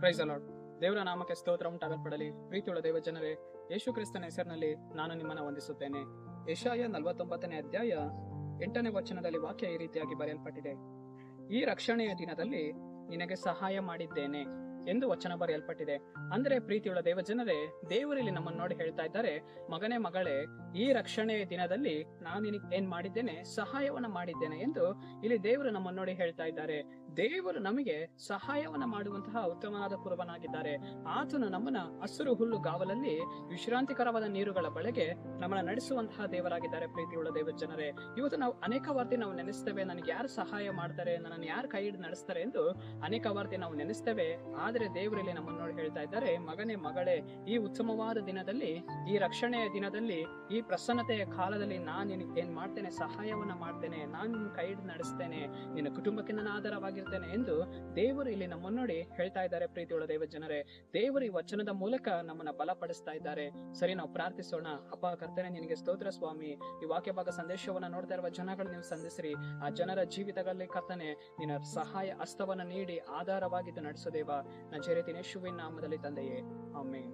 Price lord. ದೇವರ ನಾಮಕ್ಕೆ ಸ್ತೋತ್ರ ಉಂಟಾಗಲ್ಪಡಲಿ. ಪ್ರೀತಿಯುಳ್ಳ ದೇವ ಜನರೇ, ಯೇಸು ಕ್ರಿಸ್ತನ ಹೆಸರಿನಲ್ಲಿ ನಾನು ನಿಮ್ಮನ್ನು ವಂದಿಸುತ್ತೇನೆ. ಯೆಶಾಯ 49ನೇ ಅಧ್ಯಾಯ 8ನೇ ವಚನದಲ್ಲಿ ವಾಕ್ಯ ಈ ರೀತಿಯಾಗಿ ಬರೆಯಲ್ಪಟ್ಟಿದೆ. ಈ ರಕ್ಷಣೆಯ ದಿನದಲ್ಲಿ ನಿನಗೆ ಸಹಾಯ ಮಾಡಿದ್ದೇನೆ ಎಂದು ವಚನ ಬರೆಯಲ್ಪಟ್ಟಿದೆ. ಅಂದ್ರೆ ಪ್ರೀತಿಯುಳ್ಳ ದೇವ ಜನರೇ, ದೇವರಲ್ಲಿ ನಮ್ಮನ್ನು ನೋಡಿ ಹೇಳ್ತಾ ಇದ್ದಾರೆ, ಮಗನೇ ಮಗಳೇ, ಈ ರಕ್ಷಣೆಯ ದಿನದಲ್ಲಿ ನಾನು ನಿನಗೆ ಏನ್ ಮಾಡಿದ್ದೇನೆ, ಸಹಾಯವನ್ನ ಮಾಡಿದ್ದೇನೆ ಎಂದು ಇಲ್ಲಿ ದೇವರು ನಮ್ಮನ್ನು ನೋಡಿ ಹೇಳ್ತಾ ಇದ್ದಾರೆ. ದೇವರು ನಮಗೆ ಸಹಾಯವನ್ನ ಮಾಡುವಂತಹ ಉತ್ತಮವಾದ ಕುರುಬನಾಗಿದ್ದಾರೆ. ಆತನು ನಮ್ಮನ್ನ ಹಸಿರು ಹುಲ್ಲು ಗಾವಲಲ್ಲಿ ವಿಶ್ರಾಂತಿಕರವಾದ ನೀರುಗಳ ಬಳಿಗೆ ನಮ್ಮನ್ನ ನಡೆಸುವಂತಹ ದೇವರಾಗಿದ್ದಾರೆ. ಪ್ರೀತಿಯುಳ್ಳ ದೇವ ಜನರೇ, ಇವತ್ತು ನಾವು ಅನೇಕ ವಾರ್ತೆ ನಾವು ನೆನೆಸ್ತೇವೆ, ನನಗೆ ಯಾರು ಸಹಾಯ ಮಾಡ್ತಾರೆ, ನನ್ನನ್ನು ಯಾರು ಕೈ ಹಿಡಿದು ನಡೆಸ್ತಾರೆ ಎಂದು ಅನೇಕ ವಾರ್ತೆ ನಾವು ನೆನೆಸ್ತೇವೆ. ಆದರೆ ದೇವರಲ್ಲಿ ನಮ್ಮನ್ನು ನೋಡಿ ಹೇಳ್ತಾ ಇದ್ದಾರೆ, ಮಗನೇ ಮಗಳೇ, ಈ ಉತ್ತಮವಾದ ದಿನದಲ್ಲಿ, ಈ ರಕ್ಷಣೆಯ ದಿನದಲ್ಲಿ, ಈ ಪ್ರಸನ್ನತೆಯ ಕಾಲದಲ್ಲಿ ನಾನು ನಿನಗೆ ಏನ್ ಮಾಡ್ತೇನೆ, ಸಹಾಯವನ್ನ ಮಾಡ್ತೇನೆ, ನಾನು ನಿನ್ನ ಕೈ ಹಿಡಿದು ನಡೆಸ್ತೇನೆ, ನಿನ್ನ ಕುಟುಂಬಕ್ಕೆ ನಾನು ಆಧಾರವಾಗಿರ್ತೇನೆ ಎಂದು ದೇವರು ಇಲ್ಲಿ ನಮ್ಮನ್ನು ನೋಡಿ ಹೇಳ್ತಾ ಇದ್ದಾರೆ. ಪ್ರೀತಿಯುಳ್ಳ ದೇವ ಜನರೇ, ದೇವರು ಈ ವಚನದ ಮೂಲಕ ನಮ್ಮನ್ನ ಬಲಪಡಿಸ್ತಾ ಇದ್ದಾರೆ. ಸರಿ, ನಾವು ಪ್ರಾರ್ಥಿಸೋಣ. ಅಪ್ಪ ಕರ್ತನೆ, ನಿನಗೆ ಸ್ತೋತ್ರ ಸ್ವಾಮಿ. ಈ ವಾಕ್ಯ ಭಾಗ ಸಂದೇಶವನ್ನ ನೋಡ್ತಾ ಇರುವ ಜನಗಳು ನೀವು ಸಂಧಿಸ್ರಿ. ಆ ಜನರ ಜೀವಿತಗಳಲ್ಲಿ ಕರ್ತನೆ ನಿನ್ನ ಸಹಾಯ ಹಸ್ತವನ್ನ ನೀಡಿ ಆಧಾರವಾಗಿದ್ದು ನಡೆಸೋದೇವ. ನಜರೇತಿನ ಯೇಸುವಿನ ನಾಮದಲ್ಲಿ ತಂದೆಯೇ, ಆಮೆನ್.